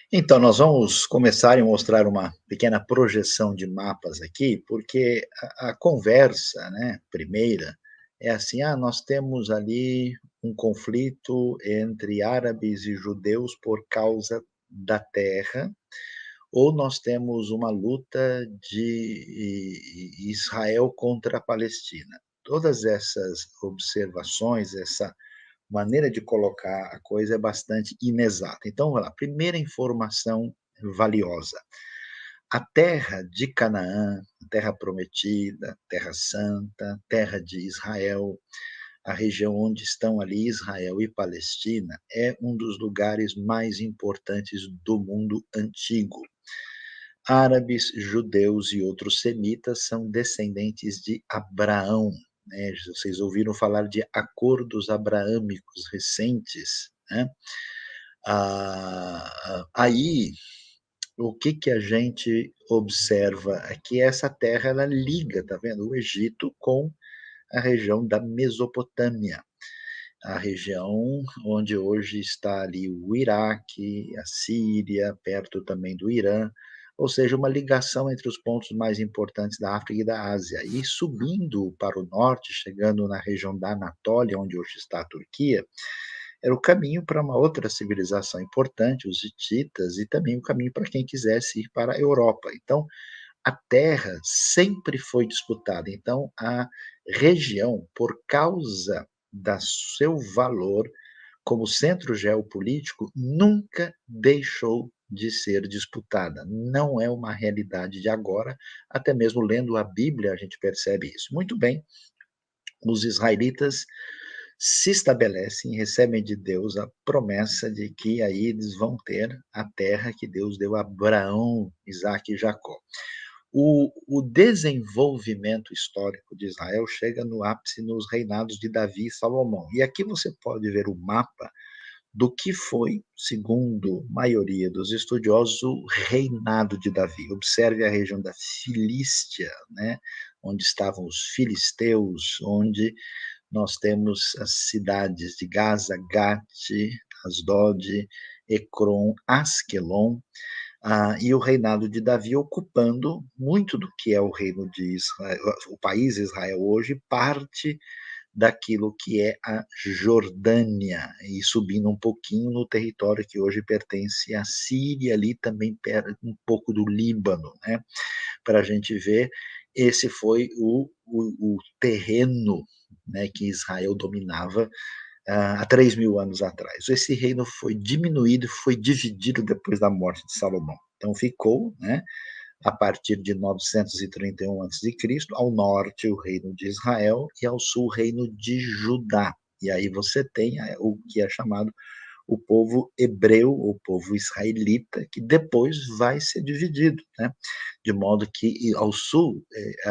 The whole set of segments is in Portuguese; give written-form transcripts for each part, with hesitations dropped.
Então, nós vamos começar a mostrar uma pequena projeção de mapas aqui, porque a conversa, né, primeira, é assim: nós temos ali um conflito entre árabes e judeus por causa da terra, ou nós temos uma luta de Israel contra a Palestina. Todas essas observações, essa maneira de colocar a coisa é bastante inexata. Então, vamos lá, primeira informação valiosa. A terra de Canaã, a terra prometida, terra santa, terra de Israel, a região onde estão ali Israel e Palestina, é um dos lugares mais importantes do mundo antigo. Árabes, judeus e outros semitas são descendentes de Abraão, né? Vocês ouviram falar de acordos abraâmicos recentes, né? Aí, o que que a gente observa é que essa terra ela liga, tá vendo, o Egito com a região da Mesopotâmia, a região onde hoje está ali o Iraque, a Síria, perto também do Irã, ou seja, uma ligação entre os pontos mais importantes da África e da Ásia. E subindo para o norte, chegando na região da Anatólia, onde hoje está a Turquia, era o caminho para uma outra civilização importante, os hititas, e também o caminho para quem quisesse ir para a Europa. Então, a terra sempre foi disputada. Então, a região, por causa da seu valor como centro geopolítico, nunca deixou de ser disputada. Não é uma realidade de agora, até mesmo lendo a Bíblia a gente percebe isso. Muito bem, os israelitas se estabelecem e recebem de Deus a promessa de que aí eles vão ter a terra que Deus deu a Abraão, Isaque e Jacó. O desenvolvimento histórico de Israel chega no ápice nos reinados de Davi e Salomão. E aqui você pode ver o mapa do que foi, segundo a maioria dos estudiosos, o reinado de Davi. Observe a região da Filístia, né, onde estavam os filisteus, onde nós temos as cidades de Gaza, Gate, Asdod, Ecrom, Asquelon, e o reinado de Davi ocupando muito do que é o reino de Israel, o país Israel hoje, parte daquilo que é a Jordânia, e subindo um pouquinho no território que hoje pertence à Síria, ali também um pouco do Líbano, né? Para a gente ver, esse foi o terreno, né, que Israel dominava há 3.000 anos atrás. Esse reino foi diminuído, foi dividido depois da morte de Salomão. Então ficou, né, a partir de 931 a.C., ao norte o reino de Israel e ao sul o reino de Judá. E aí você tem o que é chamado o povo hebreu, o povo israelita, que depois vai ser dividido, né? De modo que ao sul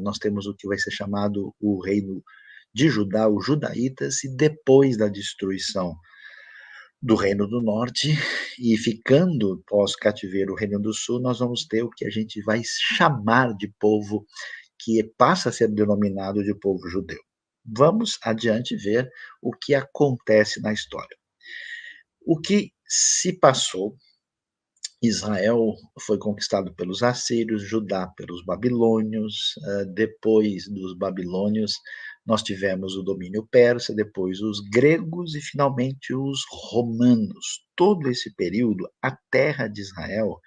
nós temos o que vai ser chamado o reino de Judá, os judaítas, e depois da destruição do Reino do Norte, e ficando pós-cativeiro o Reino do Sul, nós vamos ter o que a gente vai chamar de povo que passa a ser denominado de povo judeu. Vamos adiante ver o que acontece na história. O que se passou. Israel foi conquistado pelos assírios, Judá pelos babilônios, depois dos babilônios nós tivemos o domínio persa, depois os gregos e finalmente os romanos. Todo esse período, a terra de Israel,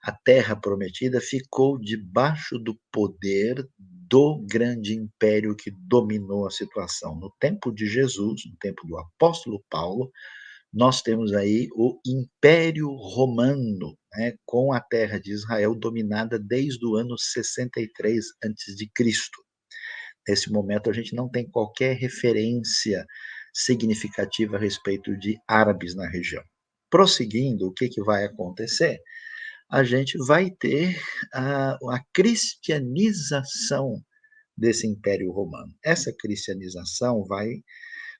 a terra prometida, ficou debaixo do poder do grande império que dominou a situação. No tempo de Jesus, no tempo do apóstolo Paulo, nós temos aí o Império Romano, né, com a terra de Israel dominada desde o ano 63 antes de Cristo. Nesse momento a gente não tem qualquer referência significativa a respeito de árabes na região. Prosseguindo, o que, que vai acontecer? A gente vai ter a cristianização desse Império Romano. Essa cristianização vai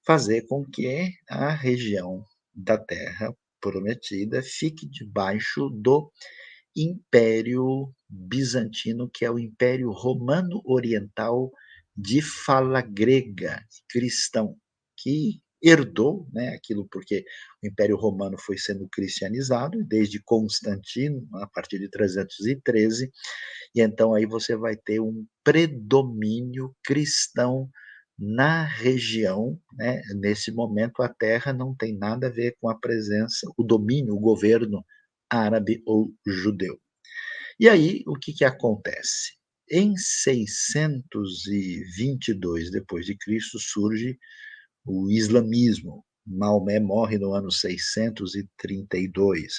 fazer com que a região da Terra Prometida fique debaixo do Império Bizantino, que é o Império Romano Oriental de fala grega, cristão, que herdou, né, aquilo porque o Império Romano foi sendo cristianizado, desde Constantino, a partir de 313, e então aí você vai ter um predomínio cristão na região, né, nesse momento a terra não tem nada a ver com a presença, o domínio, o governo árabe ou judeu. E aí, o que que acontece? Em 622 depois de Cristo surge o islamismo. Maomé morre no ano 632.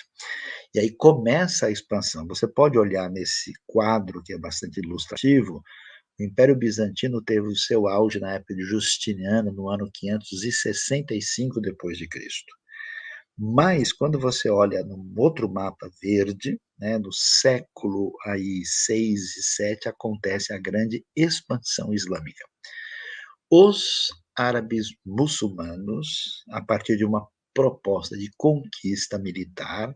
E aí começa a expansão. Você pode olhar nesse quadro, que é bastante ilustrativo, o Império Bizantino teve o seu auge na época de Justiniano, no ano 565 depois de Cristo. Mas quando você olha num outro mapa verde, né, no século aí 6 e 7 acontece a grande expansão islâmica. Os árabes muçulmanos, a partir de uma proposta de conquista militar,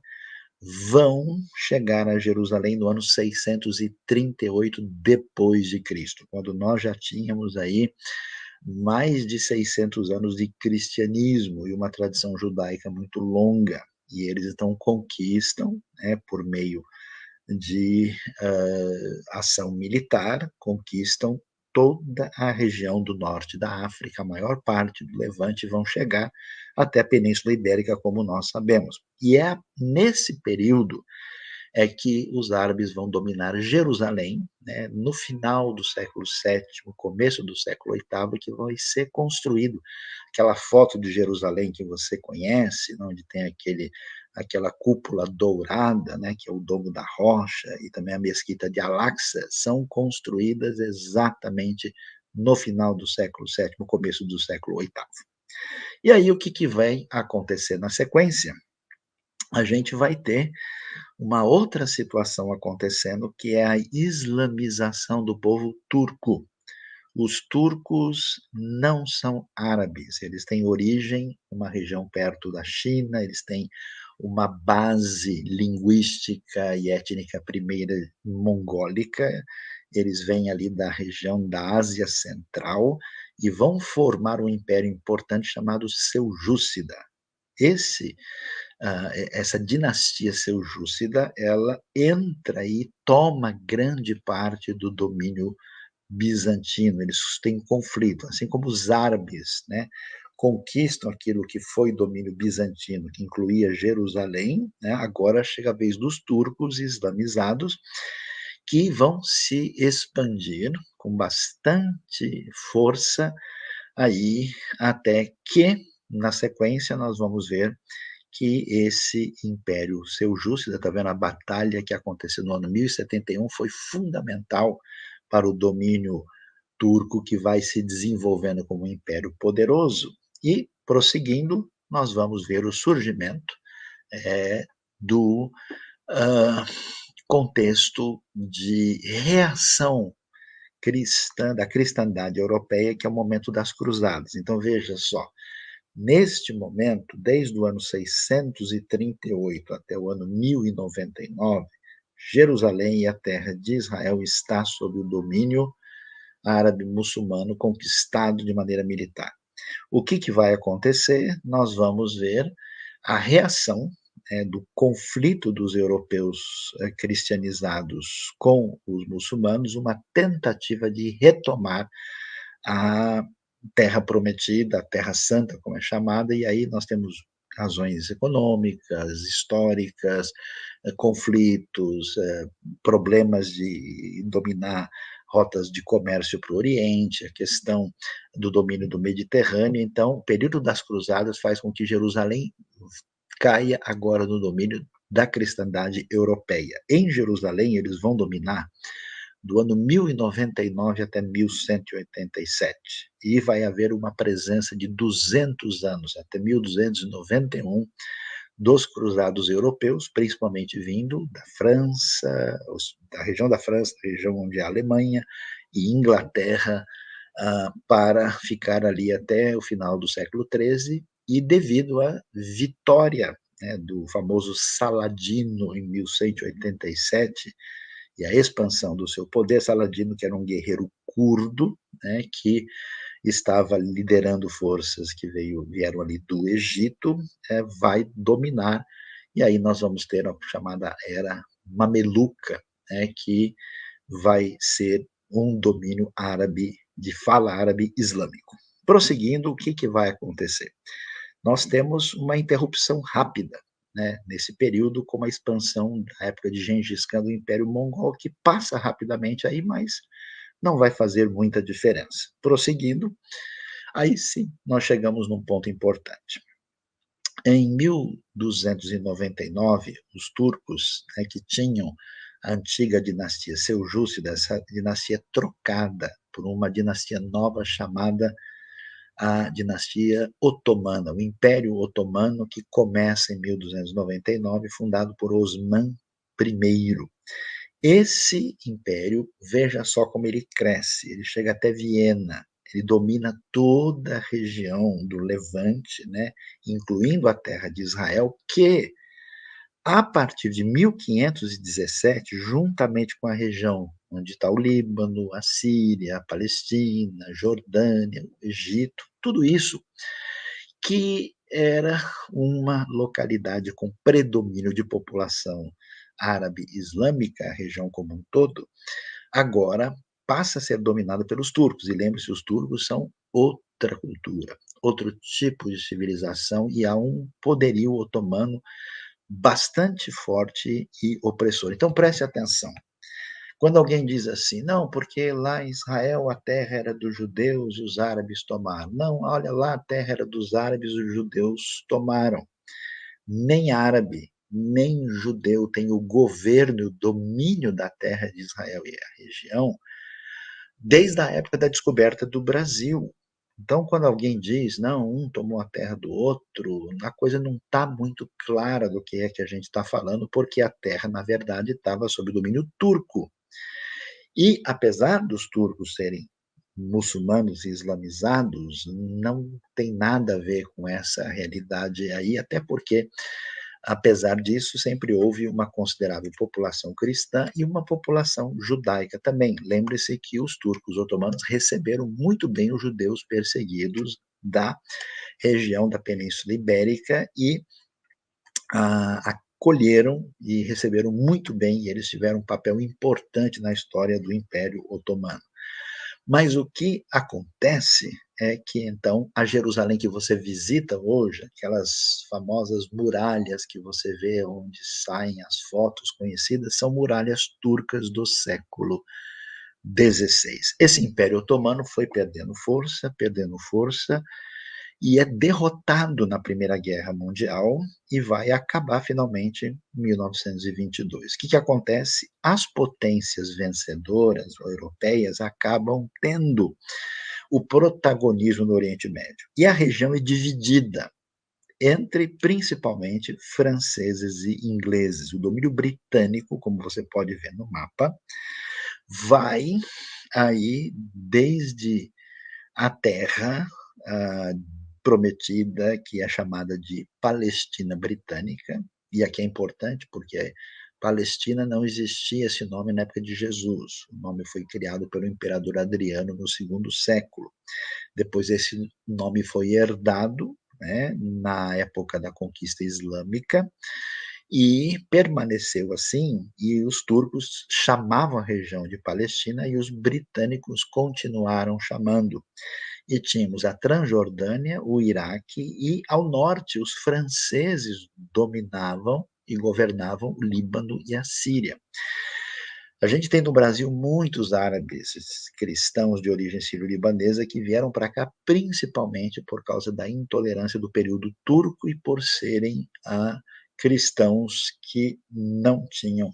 vão chegar a Jerusalém no ano 638 depois de Cristo, quando nós já tínhamos aí mais de 600 anos de cristianismo e uma tradição judaica muito longa. E eles então conquistam, né, por meio de ação militar, conquistam toda a região do norte da África, a maior parte do Levante, vão chegar até a Península Ibérica, como nós sabemos. E é nesse período é que os árabes vão dominar Jerusalém, né, no final do século VII, começo do século VIII, que vai ser construído aquela foto de Jerusalém que você conhece, né, onde tem aquela cúpula dourada, né, que é o Domo da Rocha, e também a Mesquita de Al-Aqsa, são construídas exatamente no final do século VII, começo do século VIII. E aí o que, que vai acontecer na sequência? A gente vai ter uma outra situação acontecendo, que é a islamização do povo turco. Os turcos não são árabes, eles têm origem numa região perto da China, eles têm uma base linguística e étnica primeira mongólica, eles vêm ali da região da Ásia Central e vão formar um império importante chamado Seljúcida. Esse essa dinastia seljúcida, ela entra e toma grande parte do domínio bizantino, eles têm conflito, assim como os árabes, né, conquistam aquilo que foi domínio bizantino, que incluía Jerusalém, né, agora chega a vez dos turcos islamizados, que vão se expandir com bastante força aí, até que, na sequência, nós vamos ver que esse império seljúcida, está vendo a batalha que aconteceu no ano 1071 foi fundamental para o domínio turco que vai se desenvolvendo como um império poderoso e prosseguindo nós vamos ver o surgimento do contexto de reação cristã da cristandade europeia que é o momento das cruzadas. Então veja só, neste momento, desde o ano 638 até o ano 1099, Jerusalém e a terra de Israel está sob o domínio árabe muçulmano conquistado de maneira militar. O que, que vai acontecer? Nós vamos ver a reação do conflito dos europeus cristianizados com os muçulmanos, uma tentativa de retomar a terra prometida, a terra santa, como é chamada, e aí nós temos razões econômicas, históricas, conflitos, problemas de dominar rotas de comércio para o Oriente, a questão do domínio do Mediterrâneo. Então, o período das cruzadas faz com que Jerusalém caia agora no domínio da cristandade europeia. Em Jerusalém, eles vão dominar do ano 1099 até 1187. E vai haver uma presença de 200 anos, até 1291, dos cruzados europeus, principalmente vindo da França, da região da França, da região onde é a Alemanha e Inglaterra, para ficar ali até o final do século XIII, e devido à vitória, né, do famoso Saladino em 1187, e a expansão do seu poder, Saladino, que era um guerreiro curdo, né, que estava liderando forças que vieram ali do Egito, vai dominar, e aí nós vamos ter a chamada Era Mameluca, que vai ser um domínio árabe, de fala árabe islâmico. Prosseguindo, o que vai acontecer? Nós temos uma interrupção rápida, nesse período, com a expansão da época de Gengis Khan do Império Mongol, que passa rapidamente aí, mas não vai fazer muita diferença. Prosseguindo, aí sim nós chegamos num ponto importante. Em 1299, os turcos, que tinham a antiga dinastia Seljúcida, essa dinastia trocada por uma dinastia nova chamada a dinastia otomana, o Império Otomano, que começa em 1299, fundado por Osman I. Esse império, veja só como ele cresce, ele chega até Viena, ele domina toda a região do Levante, incluindo a terra de Israel, que a partir de 1517, juntamente com a região onde está o Líbano, a Síria, a Palestina, a Jordânia, o Egito, tudo isso que era uma localidade com predomínio de população árabe islâmica, a região como um todo, agora passa a ser dominada pelos turcos. E lembre-se, os turcos são outra cultura, outro tipo de civilização, e há um poderio otomano bastante forte e opressor. Então preste atenção. Quando alguém diz assim, não, porque lá em Israel a terra era dos judeus e os árabes tomaram. Não, olha lá, a terra era dos árabes e os judeus tomaram. Nem árabe, nem judeu tem o governo e o domínio da terra de Israel e a região desde a época da descoberta do Brasil. Então, quando alguém diz, não, um tomou a terra do outro, a coisa não está muito clara do que é que a gente está falando, porque a terra, na verdade, estava sob domínio turco. E, apesar dos turcos serem muçulmanos e islamizados, não tem nada a ver com essa realidade aí, até porque, apesar disso, sempre houve uma considerável população cristã e uma população judaica também. Lembre-se que os turcos otomanos receberam muito bem os judeus perseguidos da região da Península Ibérica e acolheram e receberam muito bem, e eles tiveram um papel importante na história do Império Otomano. Mas o que acontece é que, então, a Jerusalém que você visita hoje, aquelas famosas muralhas que você vê onde saem as fotos conhecidas, são muralhas turcas do século XVI. Esse Império Otomano foi perdendo força, e é derrotado na Primeira Guerra Mundial e vai acabar finalmente em 1922. O que acontece? As potências vencedoras europeias acabam tendo o protagonismo no Oriente Médio. E a região é dividida entre principalmente franceses e ingleses. O domínio britânico, como você pode ver no mapa, vai aí desde a terra prometida, que é chamada de Palestina Britânica, e aqui é importante porque Palestina não existia esse nome na época de Jesus. O nome foi criado pelo imperador Adriano no segundo século. Depois esse nome foi herdado, na época da conquista islâmica, e permaneceu assim, e os turcos chamavam a região de Palestina e os britânicos continuaram chamando. E tínhamos a Transjordânia, o Iraque, e ao norte os franceses dominavam e governavam o Líbano e a Síria. A gente tem no Brasil muitos árabes cristãos de origem sírio-libanesa que vieram para cá principalmente por causa da intolerância do período turco e por serem cristãos que não tinham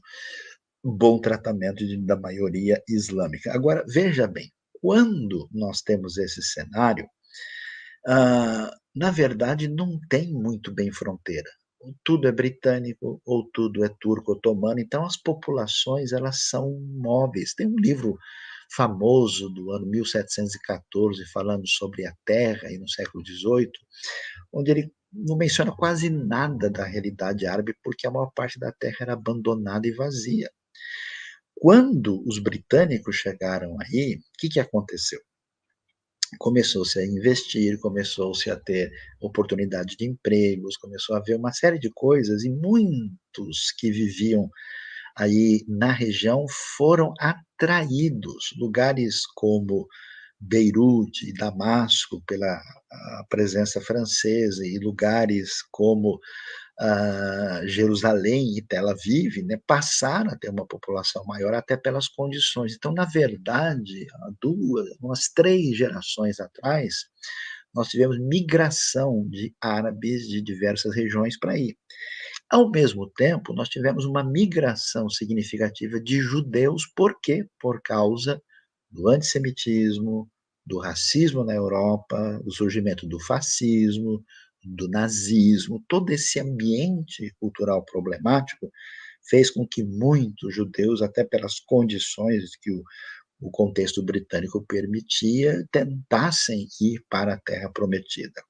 bom tratamento da maioria islâmica. Agora, veja bem, quando nós temos esse cenário, na verdade, não tem muito bem fronteira. Ou tudo é britânico, ou tudo é turco-otomano, então as populações elas são móveis. Tem um livro famoso do ano 1714 falando sobre a Terra e no século XVIII, onde ele não menciona quase nada da realidade árabe, porque a maior parte da terra era abandonada e vazia. Quando os britânicos chegaram aí, o que aconteceu? começou-se a investir, começou-se a ter oportunidade de empregos, começou a haver uma série de coisas e muitos que viviam aí na região foram atraídos. Lugares como Beirute e Damasco pela a presença francesa e lugares como, Jerusalém e Tel Aviv, né, passaram a ter uma população maior até pelas condições. Então, na verdade, há 2, umas 3 gerações atrás, nós tivemos migração de árabes de diversas regiões para aí. Ao mesmo tempo, nós tivemos uma migração significativa de judeus, por quê? Por causa do antissemitismo, do racismo na Europa, do surgimento do fascismo, do nazismo, todo esse ambiente cultural problemático fez com que muitos judeus, até pelas condições que o contexto britânico permitia, tentassem ir para a terra prometida.